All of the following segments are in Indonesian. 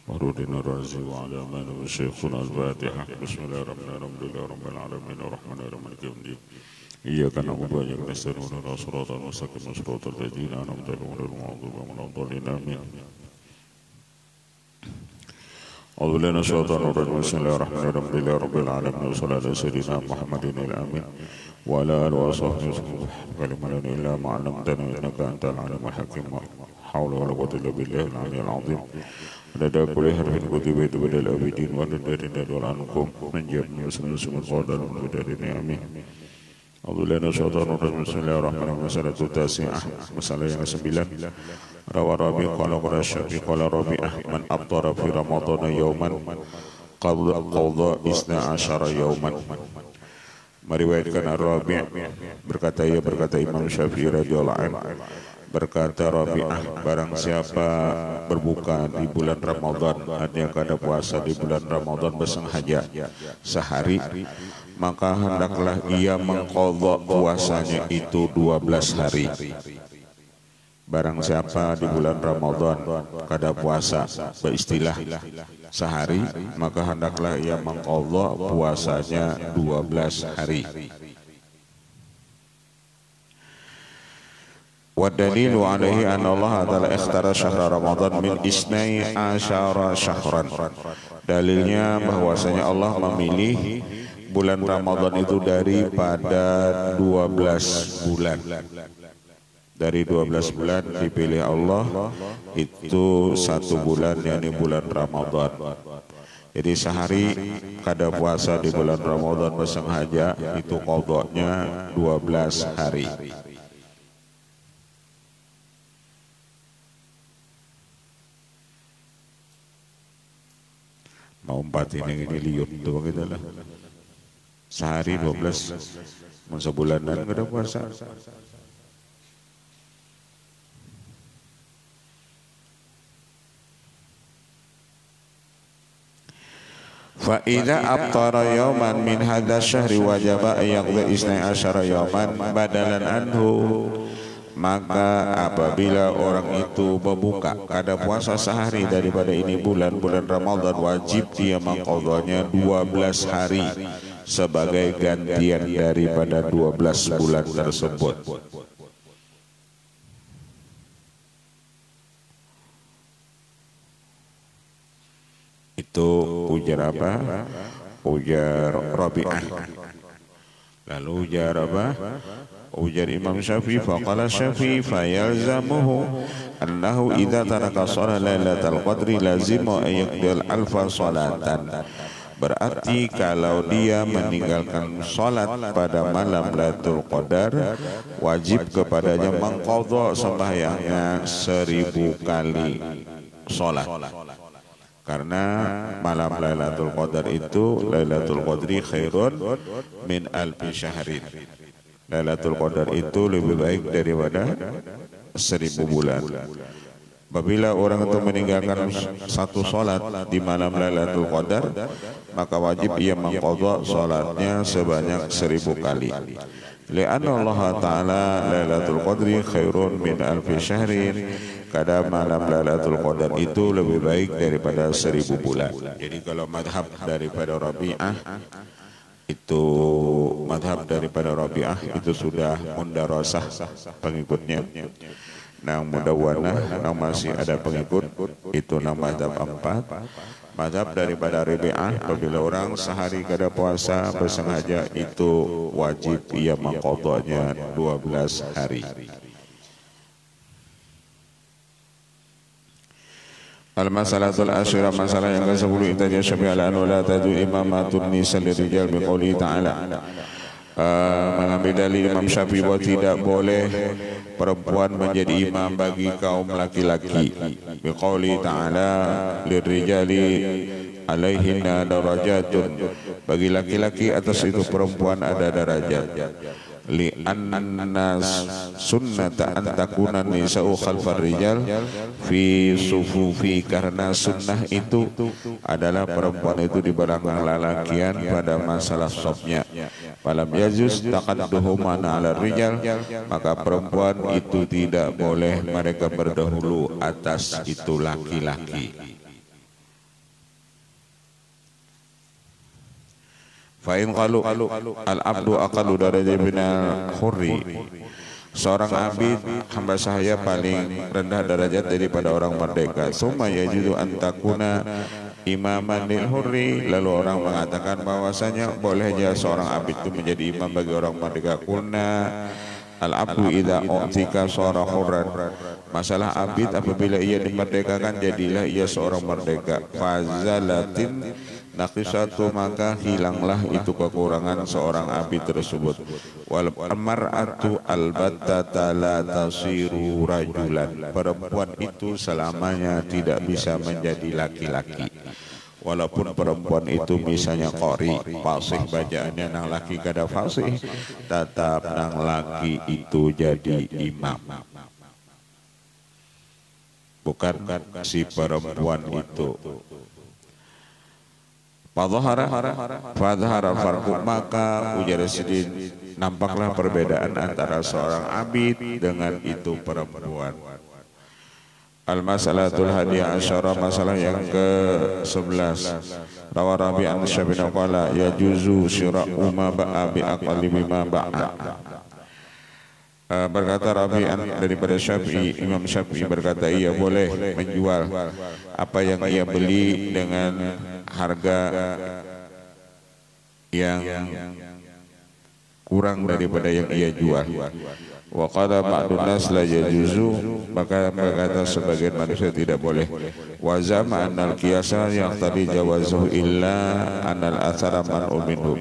ورودنا الرازي وعلى أمان وشيخنا الفاتحة. بسم الله الرحمن الرحيم. الحمد لله رب العالمين الرحمن الرحيم مالك يوم الدين. إياك نعبد وإياك نستعين اهدنا الصراط المستقيم صراط الذين أنعمت عليهم غير المغضوب عليهم ولا الضالين آمين. أعوذ بالله من الشيطان الرجيم. بسم الله الرحمن الرحيم. الحمد لله رب العالمين والصلاة على سيدنا محمد الأمين وعلى آله وصحبه وسلم. كلمة إلا ما علمتنا إنك أنت العليم الحكيم. حول ولا قوة إلا بالله العلي العظيم. Ada kuliah harfin kutiba itu badal abidin wa dari nadwal ankum menjabni usman qadar dari amin. Alhamdulillah syaitan rajim. Bismillahirrahmanirrahim. Masalah tasi'ah, masalah yang ke-9. Rawa Rabi qala qala Syafi'i qala Rabi'ah man aftara fi Ramadan yawman qadha isna asyara yawman. Meriwayatkan Rabi' berkata Imam Syafi'i radhiyallahu anhu, berkata Rabi'ah, barang siapa berbuka di bulan Ramadan, artinya kada puasa di bulan Ramadan bersengaja sehari, maka hendaklah ia mengqadha puasanya itu 12 hari. Barang siapa di bulan Ramadan kada puasa beristilah sehari, maka hendaklah ia mengqadha puasanya 12 hari. والدليل عليه أن الله تعالى اختار شهر رمضان من 12 syahran. Dalilnya bahwasanya Allah memilih bulan Ramadan itu daripada 12 bulan. Dari 12 bulan dipilih Allah itu satu bulan, yakni bulan Ramadan. Jadi sehari kada puasa di bulan Ramadan bersengaja itu qadhanya 12 hari. Mau 4 ini liut tuh gitu lah. Sehari 12 sebulanan kada puasa. Fa idza aftara yawman min hadha syahri wajaba yaqdi 12 yawman badalan anhu. Maka apabila orang itu berbuka kada puasa sehari daripada ini bulan Ramadan, wajib dia mengqadhanya 12 hari sebagai gantian daripada 12 bulan tersebut. Itu ujar apa? Ujar Rabi'ah. Lalu ujar apa? Ujar Imam Syafi'i, faqala Syafi'i fayalzamuhu annahu idza taraka shalat lailatul qadri lazimu ayyaqdil alfa salatan. Berarti kalau dia meninggalkan salat pada malam Lailatul Qadar, wajib kepadanya mengqadha sembahyangnya 1000 kali salat. Karena malam Lailatul Qadar itu Lailatul Qadri khairun min alfi syahrin. Lailatul Qadar itu lebih baik daripada 1000 bulan. Apabila orang itu meninggalkan satu salat di malam Lailatul Qadar, maka wajib ia mengqadha salatnya sebanyak 1000 kali. Li'anna Allah Ta'ala Lailatul Qadri khairun min alfi syahrin. Kadang malam Lailatul Qadar itu lebih baik daripada 1000 bulan. Jadi kalau madhab daripada Rabi'ah itu sudah mundarasah pengikutnya. Nah mudawanah masih ada pengikut, itu nama madhab 4. Madhab daripada Rabi'ah, apabila orang sehari kada puasa bersengaja itu wajib ia mengqadhanya 12 hari. Al-masalatul asyirah, masalah yang ke-10. Intaja Syafi'i ala anu la tadu imamatun nisa lirijal biqauli ta'ala. Mengambil dalil Imam Syafi'i bahwa tidak boleh perempuan menjadi imam bagi kaum laki-laki. Biqauli ta'ala lirijali alaihinna darajatun. Bagi laki-laki atas itu perempuan ada derajat. Li'anna sunnata an takuna nisa'u khalfar rijal fi sufufi, karena sunnah itu adalah perempuan itu di belakang lalakian pada masalah safnya. Falam yajuz taqadduhuman 'ala rijal, maka perempuan itu tidak boleh mereka berdahulu atas itu laki-laki. Fa in qalu al-abdu aqallu darajatan minal hurri, seorang abid hamba sahaya paling rendah derajat daripada orang merdeka. Summa yajudu an takuna imaman lil hurri, lalu orang mengatakan bahwasanya bolehnya seorang abid itu menjadi imam bagi orang merdeka. Kulna al-abdu idza u'tika sara hurran, masalah abid apabila ia dimerdekakan jadilah ia seorang merdeka. Fazalatin naqisatu, maka hilanglah itu kekurangan seorang abid tersebut. Wal mar'atu albatta la tasiru rajulan, perempuan itu selamanya tidak bisa menjadi laki-laki. Walaupun perempuan itu misalnya qori, fasih bacaannya, nang laki kada fasih, tetap nang laki itu jadi imam. Bukan si perempuan itu. Fadhara farqu, maka ujar Sidin nampaklah perbedaan antara seorang abid dengan itu perempuan. Al-masalatul hadiyah asyara, masalah yang ke-11. Rawa Rabi' an Syafi'i qala yajuzu syira'u ma ba'a bi aqalli mimma ba'a. Berkata Rabi'an daripada Syafi'i, Imam Syafi'i berkata ia boleh menjual apa yang ia beli dengan harga yang kurang daripada yang ia jual. Wa qala ba'dun nas la yajuzu, maka berkata sebagian manusia tidak boleh. Wa zama annal qiyasa yaqtadi jawazuhu illa annal athara man'u minhu.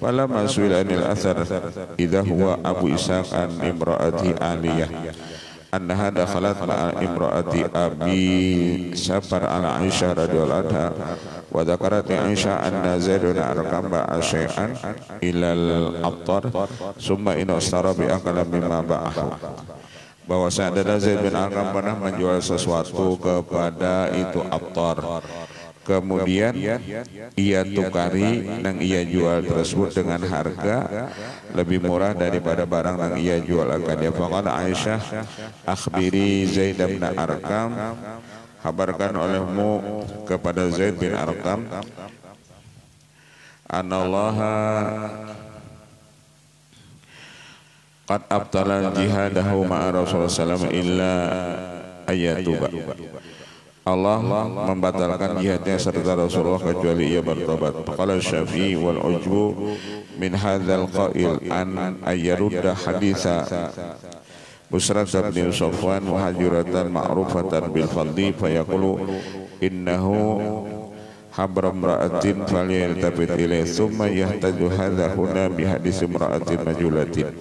Wala mas'ul anil athar idza huwa Abu Ishaq an imraati Aliyah annaha dakhalat ma'a imraati Abi Safar ala Aisyah radhiyallahu anha wa dzakarat Aisyah anna Zaidun arqam ba'a syai'an ilal attar summa inastara bi aqalla mimma ba'ahu, bahwasanya ada Zaid bin Arqam pernah menjual sesuatu kepada itu attar, kemudian ia tukari dan ia jual tersebut dengan harga lebih murah daripada barang yang ia jual akan dia. Faqala Aisyah akhbiri Zaid bin Arqam, kabarkan olehmu kepada Zaid bin Arqam, anallaha qad abtala jihadahu ma'a Rasulullah sallallahu alaihi wasallam illa ayatuba, Allah membatalkan jihadnya serta Rasulullah kecuali ia bertobat. Qala Syafi'i wal ujbu min hadzal qail an ayyarudda haditha Busrat bin Safwan wa hajuratan ma'rufatan bil fadli fayaqulu innahu habra imra'atin falyaltabit ilayhi thumma yahtaju hadha huna bi hadis imra'atin majulatin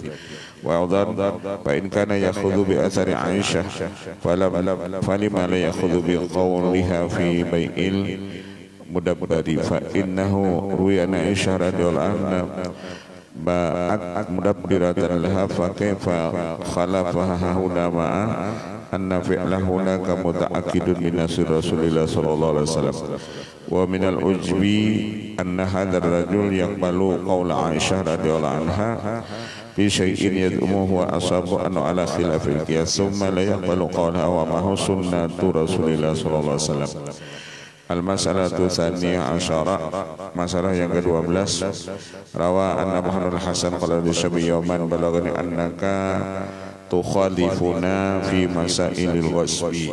wa adhan fa in kana yakhudhu bi athari Aisyah falima la yakhudhu bi qawliha fi bai'il mudabbari fa innahu ruwiya Aisyah radhiyallahu anha ba'at mudabbiratan laha fa kaifa khalafaha huna ma'a anna fi'lahu laka muta'akkidun min nasir Rasulillah sallallahu alaihi wasallam wa minal ujbi anna hadzal rajul yaqbalu qawla Aisyah radhiyallahu anha fi syai'in yad'umuhu wa asabu anhu ala khilafil qiyas summa la yaqbalu qawla wa ma huwa sunnatu Rasulillah sallallahu alaihi wasallam. Al-masalatu tsaniyah asyara, masalah yang ke-12. Rawa anna Muhammad al-Hasan qala li Syabi yawman balagani annaka tukhalifuna fi masailil ghasbi.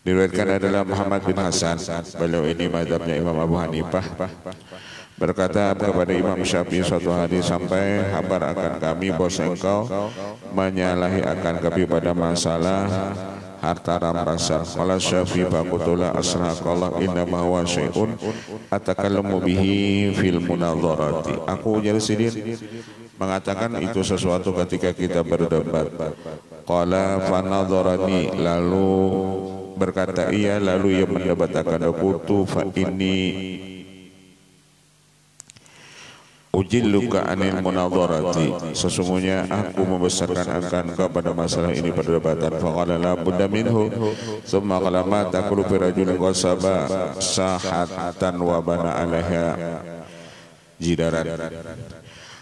Diriwayatkan adalah Muhammad bin Hasan, beliau ini mazhabnya Imam Abu Hanifah, berkata kepada Imam Syafi'i suatu hari, sampai kabar akan kami bahwa engkau menyalahi akan kami pada masalah harta rampasan. Qala Syafi'i faqutula asraqallah innama huwa syai'un atakallamu bihi fil munadharati. Aku jadi sidin mengatakan itu sesuatu ketika kita berdebat. Qala fanadharani, lalu berkata ia, lalu ia mendebatkan aku fa ini ujilluka anil munadharati, sesungguhnya aku membesarkan akan kau pada masalah ini perdebatan. Faqala la budda minhu thumma qala ma taqulu fi rajulin qasaba sahatan wa bana alaiha jidaran.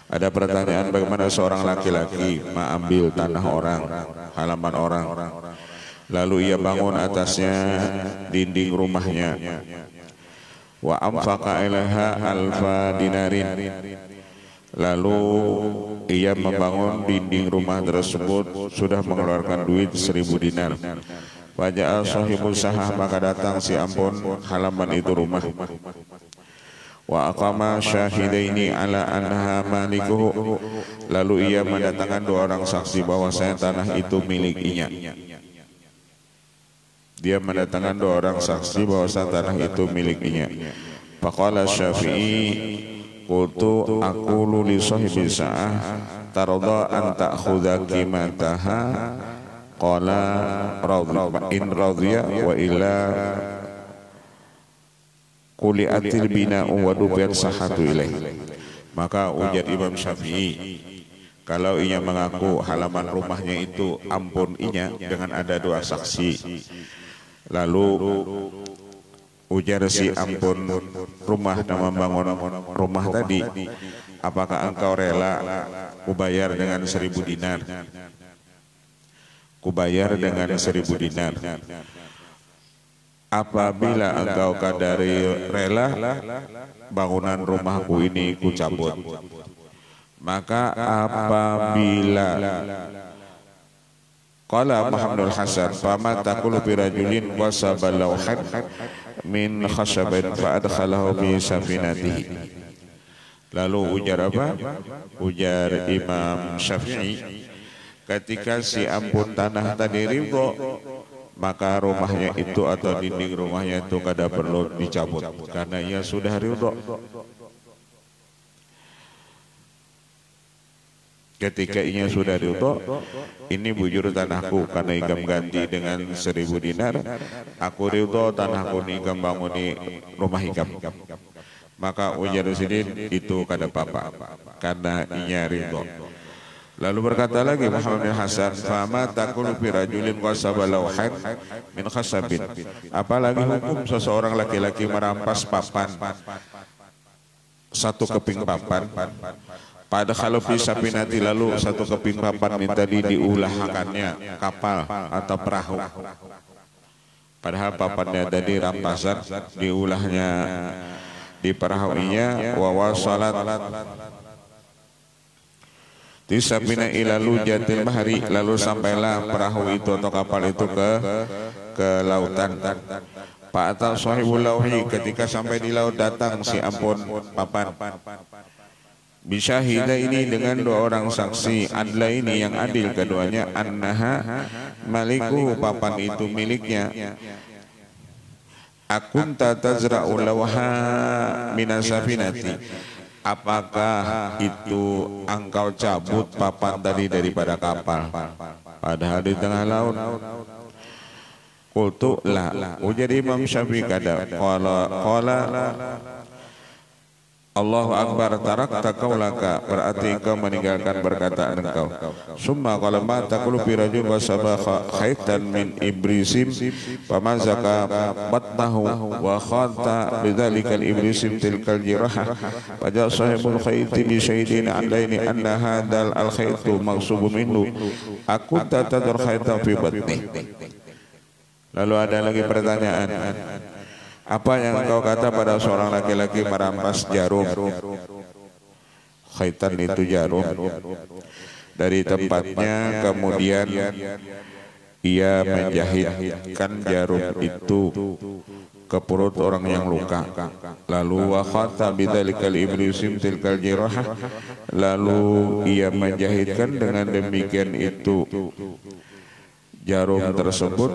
Ada pertanyaan, bagaimana seorang laki-laki mengambil tanah orang, halaman orang, lalu ia bangun atasnya dinding rumahnya, wa anfaqa ilaiha alfa dinarin, lalu ia membangun dinding rumah tersebut sudah mengeluarkan duit 1000 dinar. Faja'a sahibul sahah, maka datang si Ampun halaman itu rumah. Wa aqama syahidaini ala annaha malikuhu, lalu ia mendatangkan 2 orang saksi bahwasanya tanah itu miliknya. Dia mendatangkan 2 orang saksi bahwasanya tanah itu miliknya. Faqala Syafi'i, qultu aqulu li sahibi sa'ah tarda an ta'khudha qimataha, qala in radhiya wa illa kuliatil bina'u wa dubiat sahatu ilaih. Maka ujar Imam Syafi'i, kalau ia mengaku halaman rumahnya itu Ampun inya dengan ada 2 saksi, lalu ujar si Ampun rumah dan membangun rumah tadi, apakah engkau rela kubayar dengan 1000 dinar? Kubayar dengan 1000 dinar. Apabila engkau kadari rela bangunan rumahku ini kucabut, maka apabila qala Muhammadul Hasan fama taqulu bi rajulin wasaba lawhan min khashabin fa adkhalahu bi safinatihi. Lalu ujar apa? Ujar Imam Syafi'i, ketika si Ampun tanah tadi ridho, maka rumahnya itu atau dinding rumahnya itu kada perlu dicabut karena ia sudah ridho. Ketika ia sudah ridho, ini bujur tanahku karena ikam ganti dengan 1000 dinar, aku ridho tanahku ini ikam banguni rumah ikam. Maka ujar Sidin itu kada apa-apa karena ia ridho. Lalu berkata lagi Muhammad bin Hasan, fama taqulu fi rajulin qasaba lawhan min khasabin. Apalagi hukum seseorang laki-laki merampas papan, 1 keping papan, pada kalau bisa pinati, lalu 1 keping papan ini tadi diulahkannya kapal atau perahu. Padahal papannya tadi rampasan, diulahnya di perahunya, wa wasalat tisabina ila lujatil bahri, lalu sampailah perahu itu atau kapal itu ke lautan. Fa'ata sahibul lauhi, ketika sampai di laut datang si Ampun papan. Bisyahida ini dengan 2 orang saksi, adla ini yang adil keduanya, annaha maliku, papan itu miliknya. Akunta tazra'u lawha minasafinati, apakah itu engkau cabut papan tadi daripada kapal padahal di tengah laut? Qultu la, ujar Imam Syafi'i kada. Qala Allahu Akbar, tarakta qaulaka, berarti engkau meninggalkan perkataan engkau. Summa qala ma taqulu fi rajul wa sabakha khaitan min ibrisim famazaka batnahu wa khanta bidzalikal ibrisim tilkal jiraha faja sahibul khaiti bi syaidin alaini anna hadzal al khaitu maghsubun minhu akunta tadur khaita fi batni. Lalu ada lagi pertanyaan, apa yang engkau kata pada seorang laki-laki merampas jarum? Khaitan itu jarum dari tempatnya, kemudian ia menjahitkan jarum itu ke perut orang yang luka. Lalu wa khata bidzalikal ibrisim tilkal jirah, lalu ia menjahitkan dengan demikian itu jarum tersebut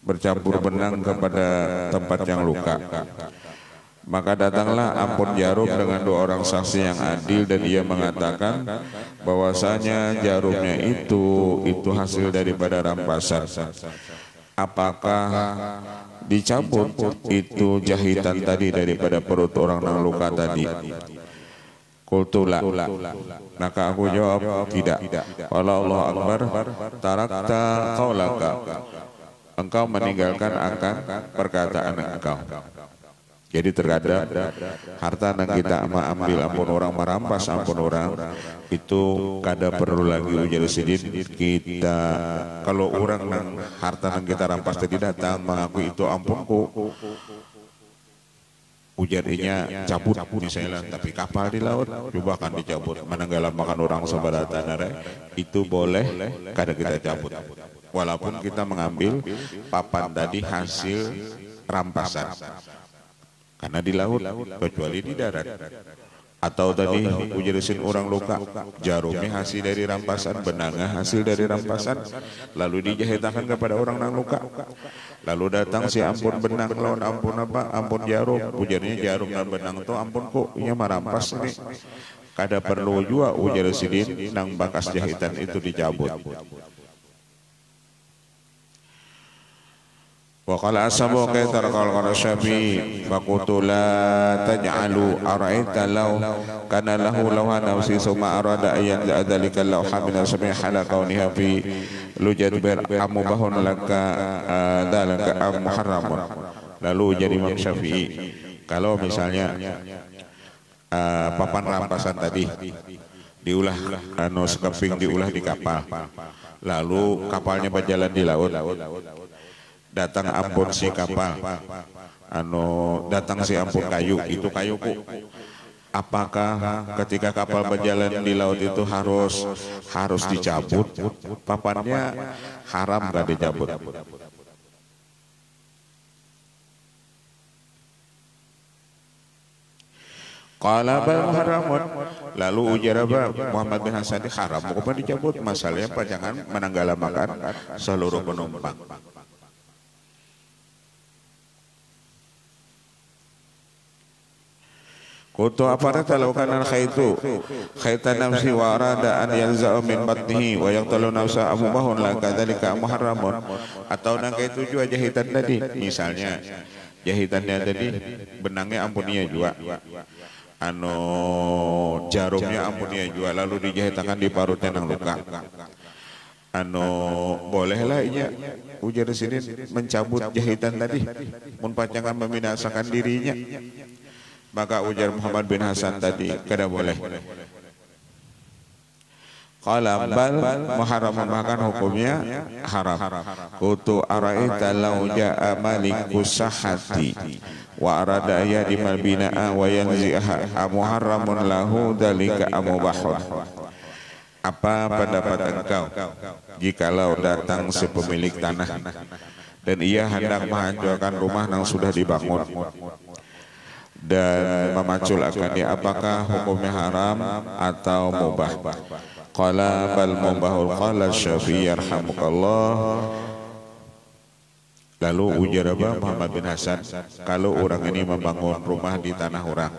bercampur benang kepada tempat yang luka. Maka datanglah Ampun jarum dengan 2 orang saksi yang adil, dan ia mengatakan bahwasanya jarumnya itu hasil daripada rampasan. Apakah dicabut itu jahitan tadi daripada perut orang yang luka tadi? Qultula, maka aku jawab tidak. Wala Allah Akbar, tarakta qaulaka, engkau meninggalkan akan perkataan engkau. Jadi terkadang harta yang kita ambil ampun orang, merampas ampun orang, itu kada perlu lagi ujar sidin kita. Kalau orang yang harta yang kita rampas tadi datang mengaku itu ampunku, ujarnya cabut misalnya, tapi kapal di laut coba kan dicabut menenggelamkan orang sebaratan itu boleh kada kita cabut walaupun kita mengambil papan tadi hasil rampasan karena di laut kecuali di darat. Atau tadi ujarisin orang luka jarumnya hasil dari rampasan, benangnya hasil dari rampasan, lalu dijahitakan kepada orang yang luka, lalu datang si ampun benang lawan ampun apa ampun jarum, ujarnya jarum dan benang itu ampun kok nya marampas ini kada perlu juga ujar sidin nang bakas jahitan itu dicabut. Wa qala asabu kaitar qala Syafi'i faqultu la taj'alu ara'aita law kana lahu lawan nafsi summa arada ayan dzalika law hamila sami hala kauniha fi lujad ber amubahun laka dzalika am muharramun. Lalu jadi Imam Syafi'i kalau misalnya papan rampasan tadi diulah sekeping diulah di kapal, lalu kapalnya berjalan di laut, datang ampun si kapal, datang si ampun kayu, itu kayuku. Apakah ketika kapal berjalan di laut itu harus dicabut? Papannya haram gak dicabut? Qala bal muharramun. Lalu ujar Muhammad bin Hasan haram bukan dicabut, masalahnya jangan menenggelamkan seluruh penumpang. Kutu aparata law kana khaitu khaitan nafsi wa arada an yalza'u min batnihi wa yaqtalu nafsa amubahun la kadzalika muharramun. Atau nang itu juga jahitan tadi, misalnya jahitannya tadi benangnya ampunia juga, jarumnya ampunia juga, lalu dijahitakan di parutnya nang luka, bolehlah inya ujar sini mencabut jahitan tadi mun pacangan membinasakan dirinya. Maka ujar Muhammad bin Hasan tadi kada boleh. Qala bal muharram, makan hukumnya haram. Kutu araita law jaa malikus sahati wa arada yadimal binaa wa yanzi'aha muharramun lahu dzalika amubahun. Apa pendapat engkau jikalau datang si pemilik tanah dan ia hendak menghancurkan rumah yang sudah dibangun dan memaculakannya, apakah hukumnya haram atau mubah? Qala bal mubahul. Qala Syafi'i yarhamukallah. Lalu ujar Muhammad bin Hasan, kalau orang ini membangun rumah di tanah orang,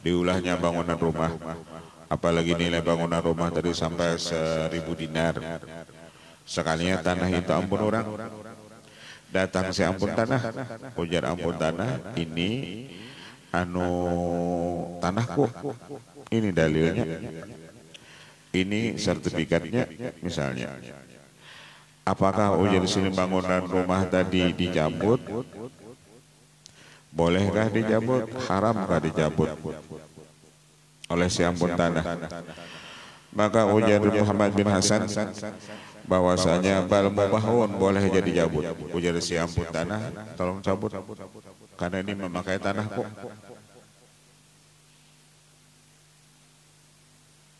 diulahnya bangunan rumah, apalagi nilai bangunan rumah tadi sampai 1.000 dinar, sekalinya tanah itu ampun orang. Datang si ampun tanah, ujar ampun tanah, ini tanahku, ini dalilnya, ini sertifikatnya misalnya. Apakah ujar sini bangunan rumah tadi dicabut? Bolehkah dicabut? Haramkah dicabut oleh si ampun tanah? Maka ujar Muhammad bin Hasan bahwasanya bal mubahun, boleh jadi cabut. Ujar si ampun tanah, tolong cabut karena ini memakai tanahku.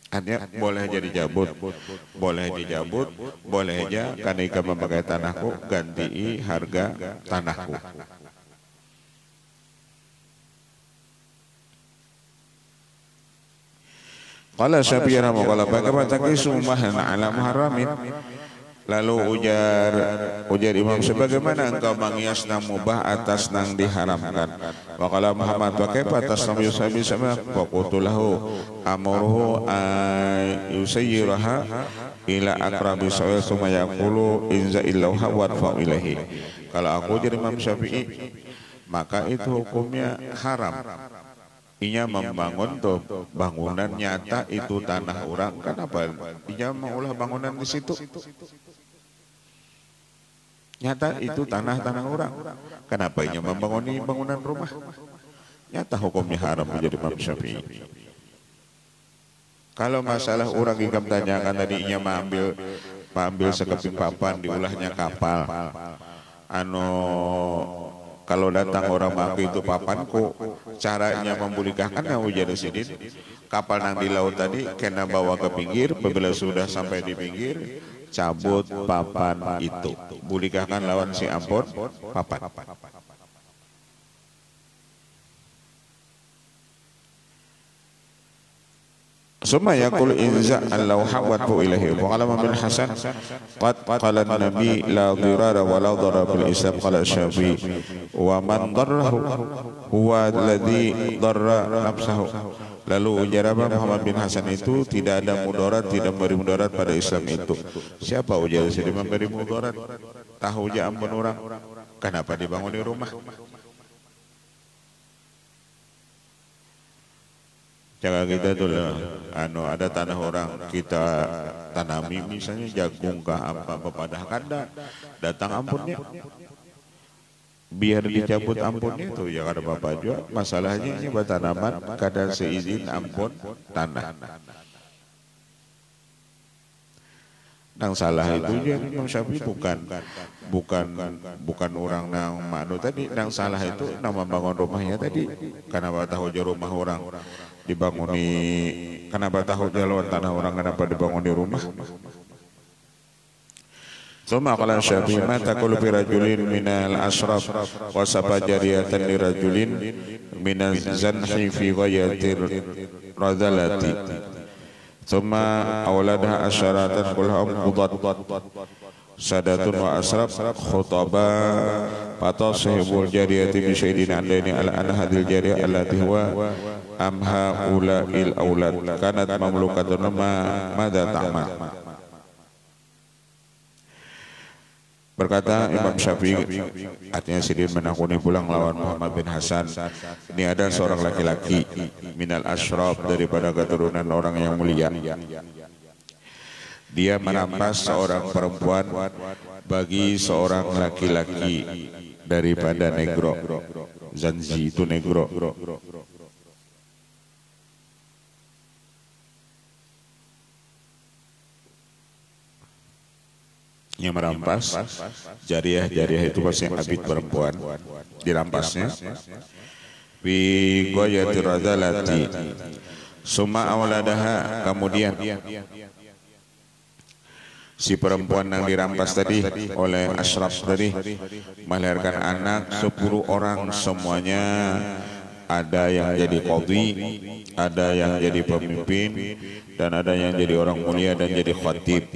Artinya boleh jadi cabut, boleh dicabut, boleh aja karena ikan memakai tanahku, ganti harga tanahku. Qala Syafi'i rahimahullah, bagaimana taqisu mahlan ala muharramin. Lalu ujar Imam, sebagaimana engkau mengias nang mubah atas nang diharamkan. Wa qala Muhammad, wa kaifa tasam yusabi sama wa qutulahu amruhu yusayyiraha ila aqrabi sawil summa yaqulu inza illahu wa fa ilahi. Kalau aku jadi Imam Syafi'i, maka itu hukumnya haram. Inya membangun tuh bangunan nyata itu tanah orang, kenapa inya mengulah bangunan di situ? Nyata itu tanah orang, kenapa inya membangun bangunan rumah? Nyata hukumnya haram menjadi Imam Syafi'i. Kalau masalah orang ikam tanyakan tadi inya mengambil sekeping papan diulahnya kapal, Kalau datang orang maki itu papanku, caranya membulikahkannya ujar sidin. Kapal nang di laut tadi kena bawa ke pinggir, apabila sudah sampai di pinggir, cabut papan itu. Bulikahkan lawan si Ampon papan. Summa yaqul inza al-lawha wa tu ilahi wa qala bin Hasan qad qala an-nabi la dirara wa la darara bil islam qala Syafi'i wa man darrahu huwa alladhi darra nafsahu. Lalu ujar Muhammad bin Hasan itu tidak ada mudarat, tidak memberi mudarat pada Islam itu. Siapa ujar sedih memberi mudarat? Tahu aja ampun orang. Kenapa dibangun di rumah? Jaga kita tuh ada tanah orang kita tanami misalnya jagung kah apa pepadah kada datang ampunnya biar dicabut ampunnya itu ya kada bapak juga masalahnya ini buat tanaman kada seizin ampun tanah. Nang salah itu dia Imam Syafi'i bukan orang nang manu tadi nang salah itu nang membangun rumahnya tadi karena tahu aja rumah orang dibanguni kenapa tahu jalan tanah orang kenapa dibangun di rumah. Suma qala Syafi'i ma taqulu bi rajulin minal asraf wa sabajariyatan li rajulin minaz zanhi fi ghayatir radalati. Suma awladaha asyaratan kulhum qudat sadatun wa asraf khutaba fatasihul jariyati bi syaidin andaini ala anna hadil jariyah allati huwa amha ulail aulad kanat mamlukatun madza ta'mal. Berkata Imam Syafi'i, artinya Sidin menakuni pulang lawan Muhammad bin Hasan. Ini ada seorang laki-laki minal asyraf daripada keturunan orang yang mulia. Dia merampas seorang perempuan bagi seorang laki-laki daripada negro. Zanzi itu negro. Yang merampas jariah itu pasti abid perempuan dirampasnya fi ghayatir radalati summa awladaha kemudian si perempuan yang dirampas tadi oleh asyraf tadi melahirkan anak 10 orang semuanya ada yang jadi qadhi, ada yang jadi pemimpin dan ada yang jadi orang mulia dan jadi khatib.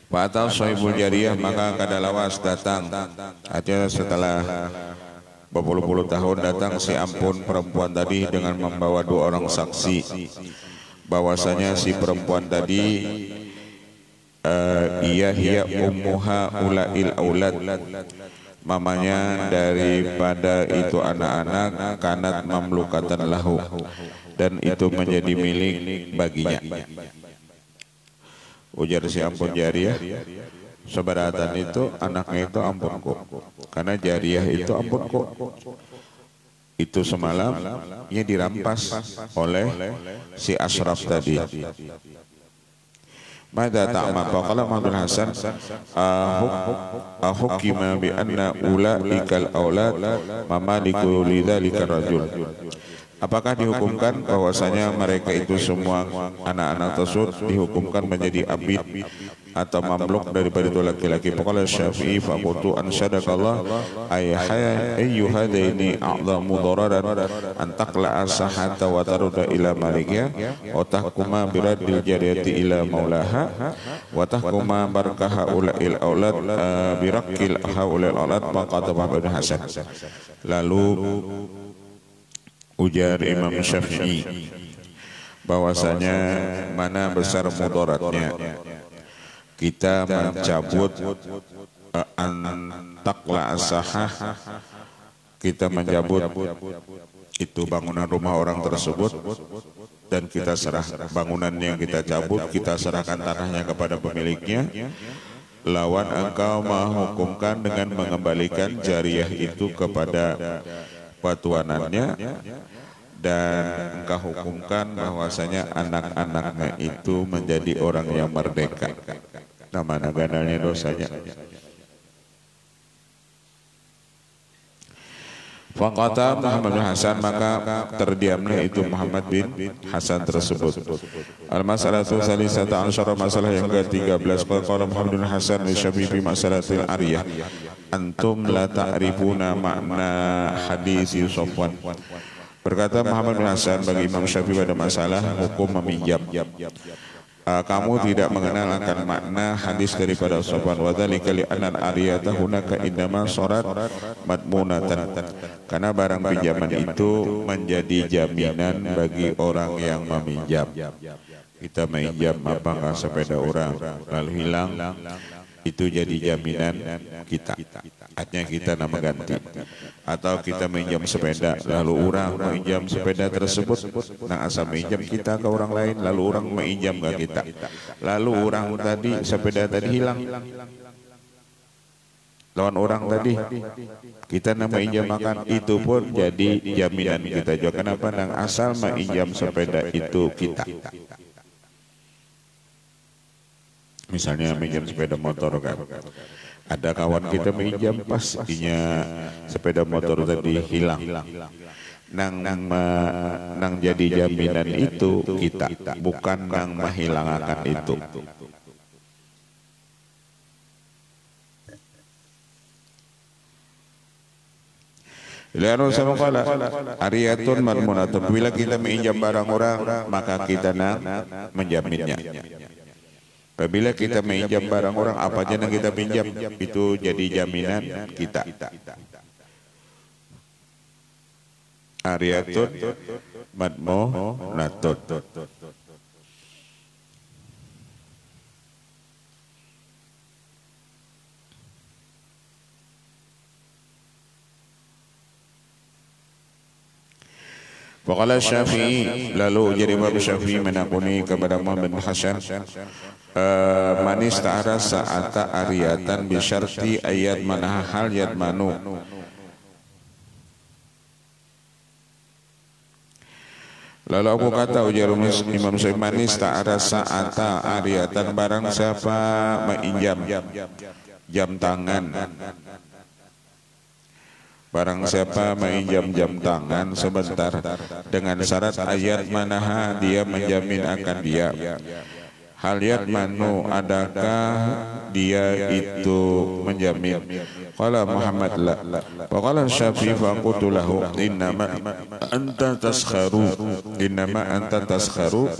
Fatal sahibul jariyah maka kadalawas datang artinya setelah berpuluh-puluh tahun datang si ampun perempuan tadi dengan membawa 2 orang saksi bahwasanya si perempuan tadi hiya ummuha ulail aulad mamanya daripada itu anak-anak kanat mamlukatan lahu dan itu menjadi milik baginya. Ujar si ampun jariyah sebaratan itu anaknya itu ampunku karena jariyah itu ampunku itu semalam ia dirampas oleh si asyraf tadi. Mada ta'ma faqala Muhammad Hasan hukima bi anna ulaikal aulad mamaliku lidzalika rajul. Apakah dihukumkan bahwasanya mereka itu semua anak-anak tersebut dihukumkan menjadi abid atau mamluk daripada itu laki-laki? Faqala Syafi'i faqultu ansyadakallah ayyu hadaini a'dhamu dararan an taqla'a sahata wa taruda ila malikya wa tahkuma biraddil jariyati ila maulaha wa tahkuma barkaha ulail aulad birakil haulil aulad maqata Muhammad Hasan. Lalu ujar Imam Syafi'i bahwasanya mana besar mudaratnya kita mencabut antakla asahah kita mencabut itu bangunan rumah orang tersebut dan kita serah bangunan yang kita cabut kita serahkan tanahnya kepada pemiliknya lawan engkau menghukumkan dengan mengembalikan jariyah itu kepada patuanannya dan engkau hukumkan bahwasanya anak-anaknya itu menjadi orang yang merdeka. Nama ganalnya dosanya. Faqata Muhammad bin Hasan, maka terdiamlah itu Muhammad bin Hasan tersebut. Al-mas'alatu salisata asyara, masalah yang ke-13. Qala Muhammad bin Hasan li Syafi'i fi mas'alatil ariyah, antum la ta'rifuna makna hadis Safwan. Berkata Muhammad bin Hasan bagi Imam Syafi'i pada masalah hukum meminjam, kamu tidak mengenal akan makna hadis daripada Safwan. Wa dzalika li anna al-ariyata hunaka indama sharat madmunatan, karena barang pinjaman itu menjadi jaminan bagi orang yang meminjam. Kita meminjam sepeda orang lalu hilang, itu jadi jaminan kita, artinya kita nama ganti. Atau kita minjam sepeda lalu orang menginjam sepeda tersebut, nah asal minjam kita ke orang lain lalu orang menginjam ke kita, lalu orang tadi sepeda tadi hilang lawan orang tadi kita nama injam makan, itu pun jadi jaminan kita juga. Kenapa? Nang asal menginjam sepeda itu kita. Misalnya minjam sepeda motor kan, ada kawan kita minjam pas inya sepeda motor tadi hilang, nang jadi jaminan itu kita, bukan nang menghilangkan itu. Lalu sama kala ariyatun madmunatun, bila kita menginjam barang orang maka kita nang menjaminnya. Apabila kita minjam barang orang, apa aja yang kita pinjam itu jadi jaminan kita. Ariyatun madmunatun. Waqala Syafi'i, lalu jadi Imam Syafi'i menakuni kepada Muhammad bin Hasan, manis ta'ara sa'ata ariyatan bisyarti ayat mana hal yat manu. Lalu aku kata ujar Imam Syafi'i, manis ta'ara sa'ata ariyatan, barang siapa menginjam jam tangan, barang siapa menginjam jam tangan sebentar dengan syarat ayat manaha, dia menjamin akan dia. Hal yat manu, adakah dia itu menjamin? Qala Muhammad la. Wa qala Syafi'i faqultu lahu innama anta taskharu, innama anta taskharu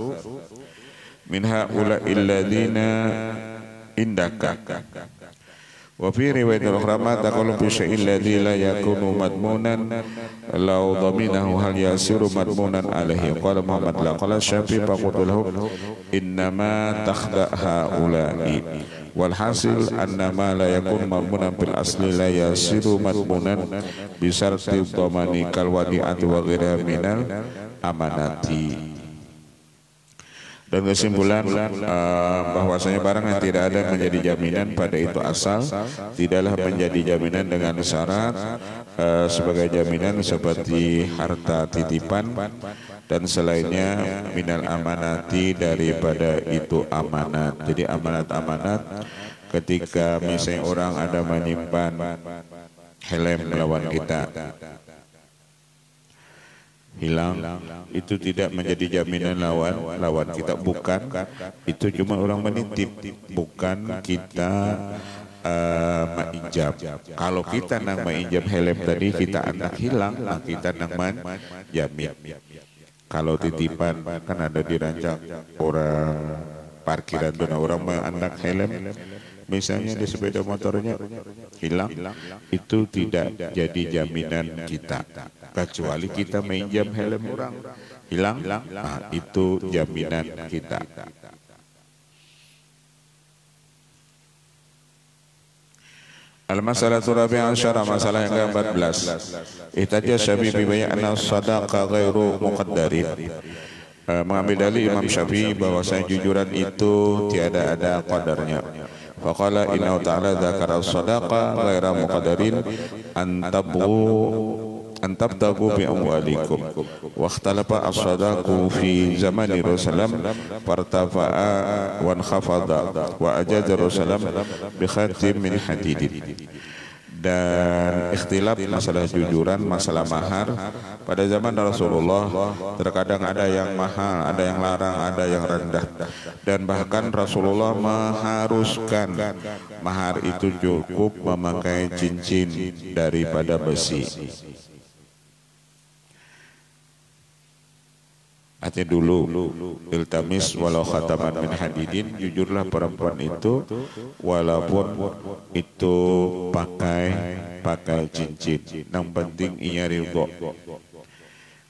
min haula illadzina indaka. Wa fi riwayatil ukhra ma taqulu fi syai'il ladzi la yakunu madmunan law dhaminahu hal yasiru madmunan alaihi. Qala Muhammad la. Qala Syafi'i faqultu lahu innama takhda haula'i wal hasil annama la yakunu madmunan fil asli la yasiru madmunan bi syarti dhamani kal wadi'ati wa ghairiha minal amanati. Dan kesimpulan bahwasanya barang yang tidak ada menjadi jaminan pada itu asal tidaklah menjadi jaminan dengan syarat sebagai jaminan seperti harta titipan dan selainnya minal amanati, daripada itu amanat. Jadi amanat-amanat ketika misalnya orang ada menyimpan helm melawan kita hilang, itu tidak menjadi jaminan lawan kita, bukan, itu cuma orang menitip, bukan kita menginjam. Kalau kita nang menginjam helm tadi kita anak hilang, nah kita nang menjamin. Kalau titipan kan ada dirancang orang parkiran tuh, orang anak helm misalnya di sepeda motornya hilang, itu tidak jadi jaminan kita, kecuali kita minjam helm orang hilang, nah itu jaminan kita. Al-masalatu rabi'ah asyara, masalah yang ke-14. Ihtajja Syafi'i bi anna sadaqa ghairu muqaddarin. Mengambil dalil Imam Syafi'i bahwasanya jujuran itu tiada ada qadarnya. Faqala innahu ta'ala dzakara as-sadaqa ghaira muqaddarin antabtagu bi amwalikum wa ikhtalafa as-sadaqu fi zamani Rasulullah fartafa'a wa khafada wa ajaza Rasulullah bi khatim min hadidin. Dan ikhtilaf masalah jujuran, masalah mahar pada zaman Rasulullah terkadang ada yang mahal, ada yang larang, ada yang rendah, dan bahkan Rasulullah mengharuskan mahar itu cukup memakai cincin daripada besi. Artinya dulu iltamis walau khataman min hadidin, jujurlah perempuan itu walaupun itu pakai cincin, yang penting ia ridho.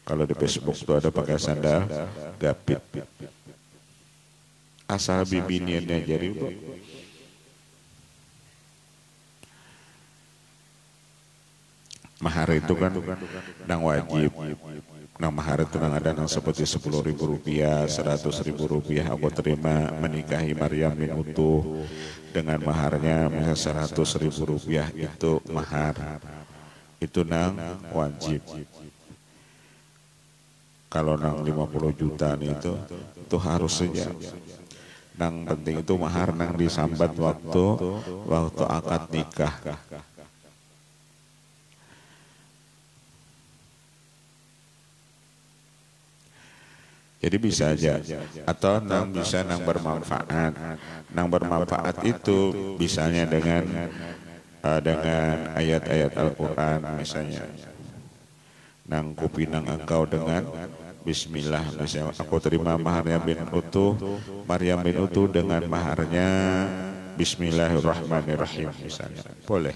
Kalau di Facebook itu ada pakai sandal gapit, asal bibiniannya aja ridho. Mahar itu kan nang wajib. Nang mahar itu nang ada nang seperti 10.000 rupiah, 100.000 rupiah. Aku terima menikahi Maryam bin Utuh dengan maharnya misalnya 100.000 rupiah, itu mahar. Itu nang wajib. Kalau nang 50 juta itu harus saja. Nang penting itu mahar nang disambat waktu akad nikah. Jadi bisa aja, atau bisa nang bermanfaat. Nang bermanfaat itu bisanya dengan ayat-ayat Al-Quran misalnya. Nang kupinang engkau dengan Bismillah, misalnya aku terima maharnya Maryam bin Utuh dengan maharnya Bismillahirrahmanirrahim misalnya. Boleh.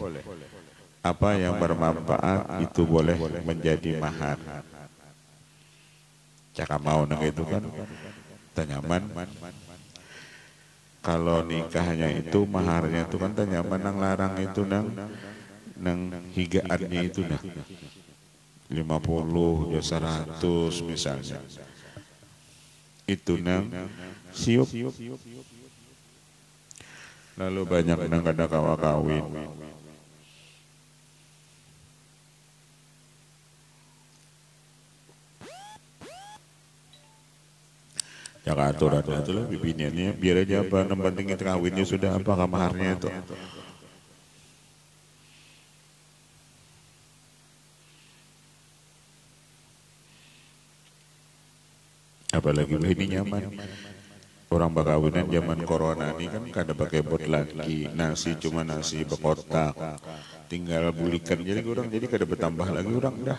Apa yang bermanfaat itu boleh menjadi mahar. Cakap mau nang itu kan tanyaman. Kalau nikahnya itu maharnya itu kan tanyaman, nang larang itu nang higaannya itu nang 50 ya 100 misalnya. Itu nang siup. Lalu banyak nang kada kawin. Jaga aturannya itu lah bibiniannya, biar aja apa, yang penting itu kawinnya sudah apa maharnya itu. Apalagi ini nyaman. Orang bakawinan zaman corona ini kan kada pakai bot lagi, nasi cuma nasi bekotak, tinggal bulikan, jadi orang jadi kada bertambah lagi orang dah.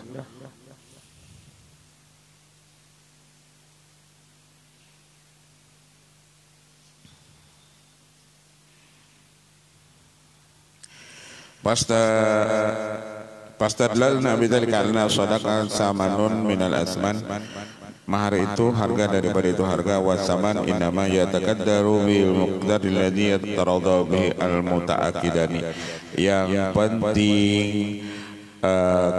Pastadlalna bidzalika anna sadaqah samanun minal asman. Mahar itu harga daripada itu harga, wasaman innama yatakaddaru bil muqdar alladhi yataradha bihi al mutaakidani. Yang penting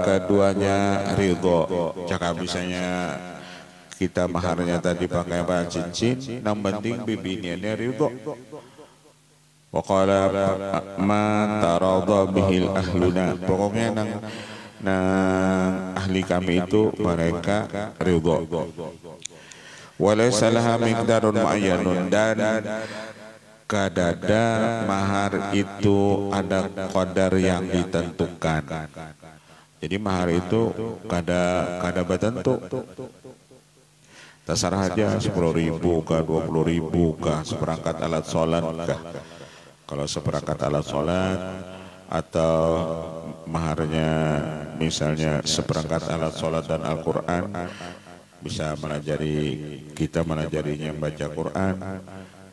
keduanya ridho. Cakap misalnya kita maharnya tadi pakai apa, cincin, yang penting bibiniannya ridho. Waqala ma taradha bihil ahluna, pokoknya nang ahli kami itu mereka ridho. Walaysa laha miqdarun muayyanun, dan kadada mahar itu ada qadar yang ditentukan. Jadi mahar itu kada bertentu. Terserah aja 10.000 kah, 20.000 kah, seperangkat alat sholat kah. Kalau seperangkat alat sholat atau maharnya misalnya seperangkat alat sholat dan Al-Quran, bisa kita melajarinya baca Quran,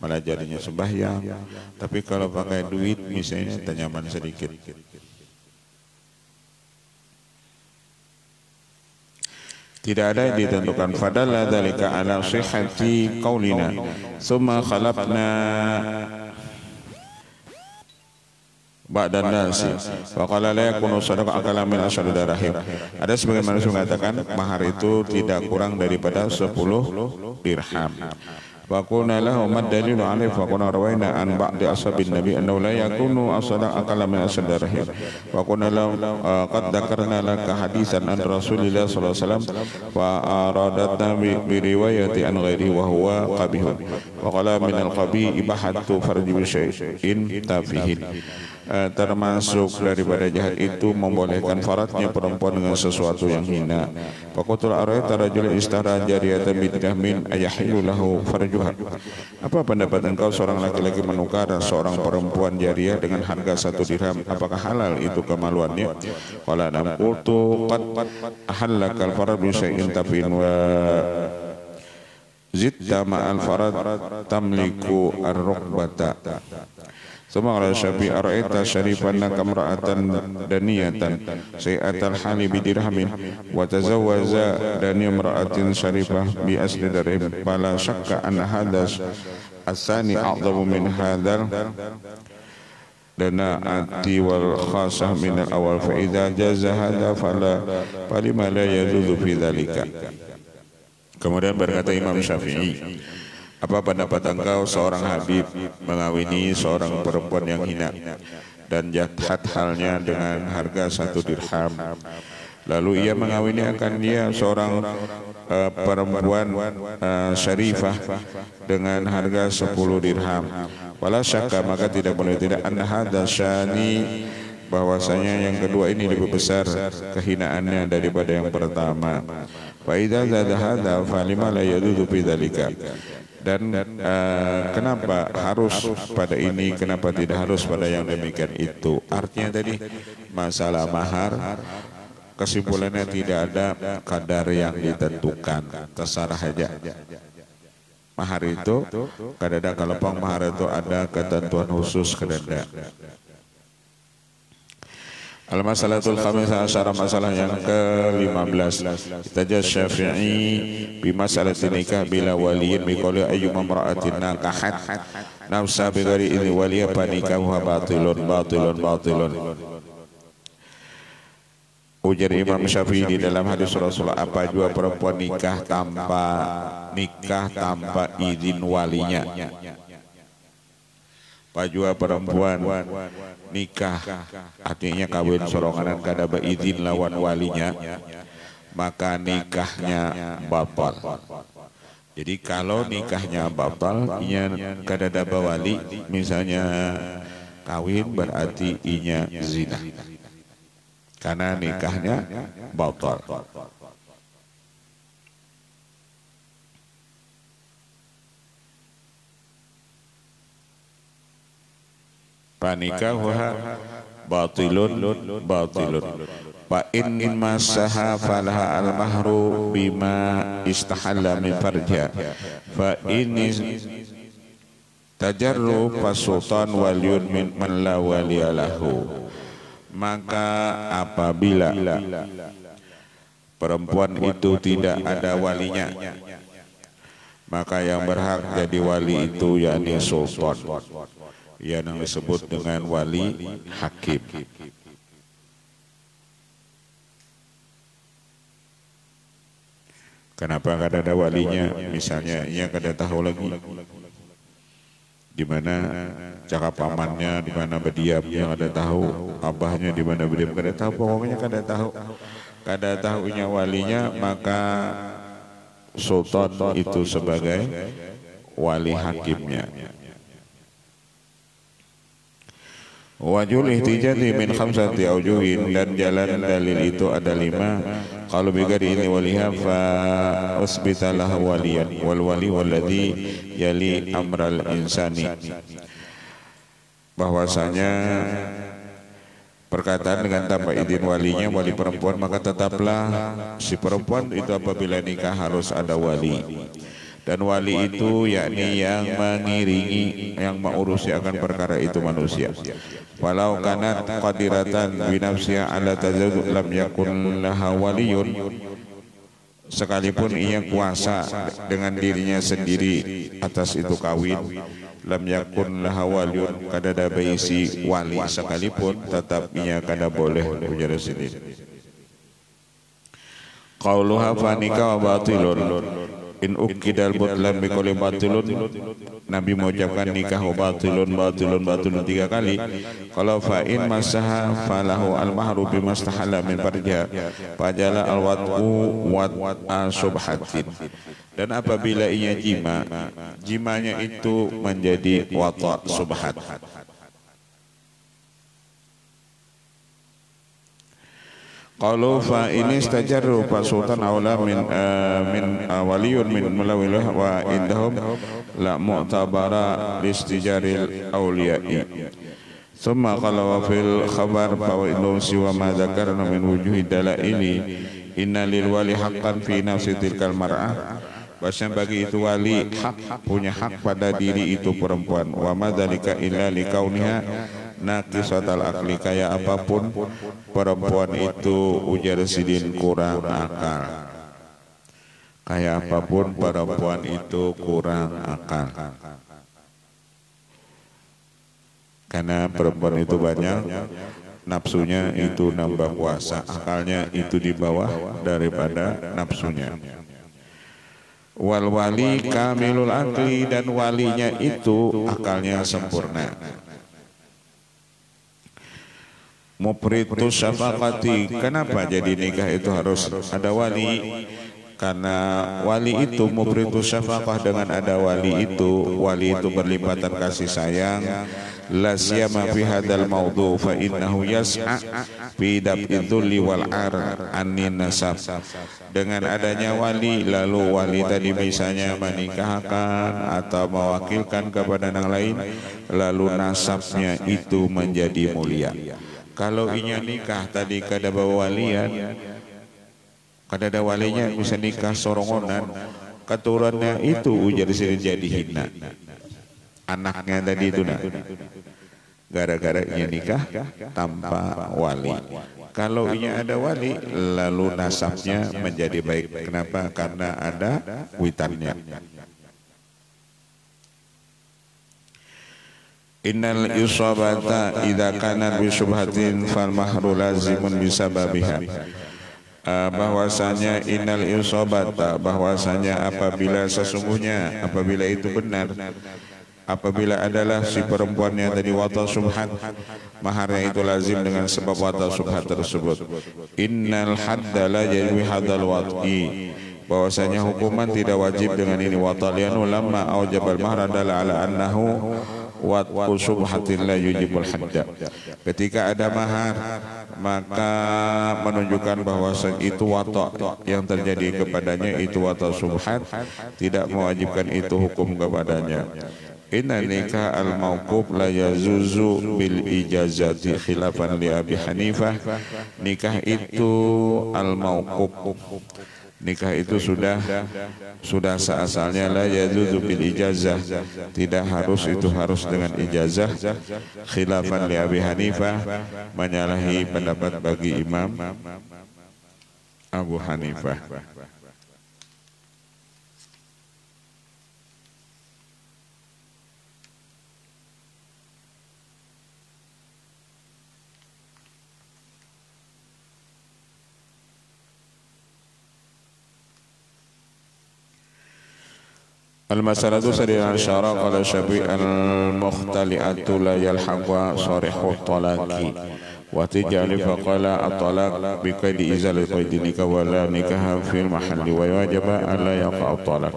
melajarinya sembahyang. Tapi kalau pakai duit misalnya tanyaman sedikit. Tidak ada yang ditentukan. Fadalla dzalika ala sihhati qaulina summa khalaqna ba'dan nasi wa qala la yakunu sadaqah akala min asyad darahim. Ada sebagian manusia mengatakan mahar itu tidak kurang daripada 10 dirham. Wa qulna lahu mad dalilu alaihi fa qulna rawaina an ba'di ashabin nabi annahu la yakunu as-sadaqah akala min asyad darahim. Wa qulna lahu qad dzakarna laka hadisan an Rasulillah sallallahu alaihi wasallam wa aradatna bi riwayati an ghairi wa huwa qabih. wa qala min al-qabi ibahatu farji bi syai'in tafihin. Termasuk daripada jahat itu membolehkan faradnya perempuan dengan sesuatu yang hina. Faqatul arayta rajulan istara jariyatan bidirhamin ayahilu lahu farjuha. Apa pendapat engkau seorang laki-laki menukar seorang perempuan jariyah dengan harga 1 dirham, apakah halal itu kemaluannya? Qala nam qultu qad ahallaka al-farad bi syai'in tafihin wa zitta ma'al farad tamliku ar-rukbata. Suma qala Syafi'i ara'aita syarifan kamra'atan daniyatan sayatal hali bidirhamin wa tazawwaza dani imra'atin syarifah bi asli dirham fala syakka anna hadas asani a'dhamu min hadzal dana'ati wal khasah min al-awwal fa idza jaza hadza falima la yajuzu fi dzalika. Kemudian berkata Imam Syafi'i, apa pendapat engkau seorang Habib mengawini seorang perempuan yang hina dan jahat halnya dengan harga 1 dirham, lalu ia mengawini akan dia seorang perempuan syarifah dengan harga 10 dirham. Wala syakka, maka tidak boleh tidak anna hadza syani, bahwasanya yang kedua ini lebih besar kehinaannya daripada yang pertama. Fa idza zada hadza falima la yadudu fi dzalika. Dan kenapa harus pada ini, kenapa tidak harus pada yang demikian itu? Artinya tadi masalah mahar, kesimpulannya tidak ada kadar yang ditentukan, terserah aja. Mahar itu kadang-kadang kalau mahar itu ada ketentuan khusus kadang-kadang. Al-masalatul khamisah asyara, masalah yang ke-15. Itajaz Syafi'i bi mas'alatin nikah bila waliyin bi qawli ayyuma imra'atin nakahat nafsa bi ghairi idzni waliya fa nikahuha batilun. Ujar Imam Syafi'i di dalam hadis Rasulullah, apa jua perempuan nikah tanpa izin walinya. Pajua perempuan nikah, artinya kawin soronganan kada beizin lawan walinya, maka nikahnya batal. Jadi kalau nikahnya batal, inya kada ada wali, misalnya kawin berarti inya zina, karena nikahnya batal. Panikahuha batilun. Fa in masaha falaha al-mahru bima istahalla min farja. Fa in tajarru fasultan waliyun min man la waliyalahu. Maka apabila perempuan itu tidak ada walinya, maka yang berhak jadi wali itu yakni sultan, yang disebut dengan wali hakim. Kenapa kada ada walinya? Misalnya ia kada tahu lagi di mana cakap pamannya, di mana berdiam, yang kada tahu abahnya di mana berdiam, kada tahu, pokoknya kada tahu. Kada tahunya walinya, maka sultan itu sebagai wali hakimnya. Wajul ihtijati min khamsati aujuhin, dan jalan dalil itu ada 5. Kalau bigari ini waliha fa usbitalah waliyan wal wali walladhi yali amral insani. Bahwasanya perkataan dengan tanpa izin walinya, wali perempuan, maka tetaplah si perempuan itu apabila nikah harus ada wali. Dan wali itu yakni yang mengiringi, yang mengurusi akan perkara itu manusia. Walau kanat qadiratan binafsiha ala tazawwuj lam yakun laha waliyun, sekalipun ia kuasa dengan dirinya sendiri atas itu kawin, lam yakun laha waliyun, kada ada baisi wali sekalipun, tetap ia kada boleh ujar sendiri. Qauluha fa nikah batilun, In ukidal butlan biqauli batilun, Nabi mengucapkan nikah batilun 3 kali. Kalau fa in masaha falahu al mahru bimastahala min farja fajala al wat'u wat'a subhatin. Dan apabila ia jimanya itu menjadi wata' subhat. Qalu fa ini istajarru fa sultan aula min waliyun min mulawilah wa indahum la mu'tabara listijaril awliya'i. Summa qala wa fil khabar fa wa innahu siwa ma dzakarna min wujuhi dalaili inna lil wali haqqan fi nafsi tilkal mar'ah. Bahasanya bagi itu wali punya hak pada diri itu perempuan. Wa madzalika illa likauniha naqisatal akli, kayak apapun perempuan itu ujar sidin kurang akal. Kayak apapun perempuan itu kurang akal. Karena perempuan itu banyak nafsunya itu nambah kuasa, akalnya itu di bawah daripada nafsunya. Wal wali kamilul akli, dan walinya itu akalnya sempurna. Mupritus syafaqati, kenapa jadi nikah itu harus ada wali? Karena wali itu mupritus syafaqah, dengan ada wali itu berlimpatan kasih sayang. La siyama fi hadzal mawdu fa innahu yas'a fi dab'idhulli wal ar anin nasab. Dengan adanya wali, lalu wali tadi misalnya menikahkan atau mewakilkan kepada yang lain, lalu nasabnya itu menjadi mulia. Kalau inya nikah tadi kada bawa walian, kada ada walinya, bisa nikah sorongonan, keturunannya itu ujar jadi hina. Anaknya tadi itu nah, gara-gara inya nikah tanpa wali. Kalau inya ada wali, lalu nasabnya menjadi baik. Kenapa? Karena ada witannya. Innal isabata idza kanat bi syubhatin fal mahru lazimun bisababiha. Bahwasanya innal isabata, bahwasanya apabila sesungguhnya, apabila itu benar, apabila adalah si perempuannya tadi wata subhat, maharnya itu lazim dengan sebab wata subhat tersebut. Innal hadda la yajwi hadal wat'i, bahwasanya hukuman tidak wajib dengan ini wata, lianu lamma aujabal mahra dalla ala annahu wat'u subhatin la yujibul hadda. Ketika ada mahar, maka menunjukkan bahwa itu wata yang terjadi kepadanya itu wata subhat, tidak mewajibkan itu hukum kepadanya. Inna nikah al-mawquf la yazuzu bil ijazati khilafan li Abi Hanifah. Nikah itu al-mawquf, nikah itu sudah seasalnya la yazuzu bil ijazah, tidak harus itu harus dengan ijazah. Khilafan li Abi Hanifah, menyalahi pendapat bagi Imam Abu Hanifah. Al-masalatu sadiran syara qala Syafi'i al-mukhtali'atu la yalhaqwa sarihu talaqi wa tijali faqala at-talaq bi qaidi izalati qaidi nikah wa la nikaha fil mahalli wa wajaba alla yaqa at-talaq.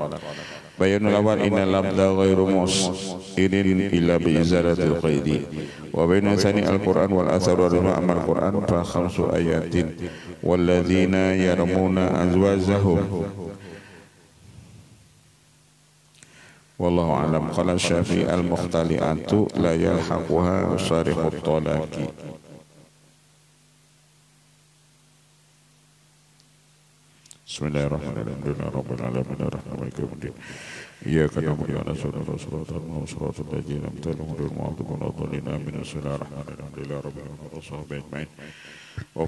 Bayanul awal inna labda ghairu mus'irin illa bi izalati qaidi wa bayna sani al-Qur'an wal athar wa ma'amal Qur'an fa khamsu ayatin walladzina yarmuna azwajahum wallahu alam. Qala Syafi'i al-mukhtali'atu la yalhaquha sarihut talaqi. Bismillahirrahmanirrahim. Rabbil alamin arrahmanir rahim. Iyyaka na'budu wa iyyaka nasta'in. Shiratal ladzina an'amta 'alaihim ghairil maghdubi 'alaihim waladdallin. Bismillahirrahmanirrahim. Rabbil alamin. Wa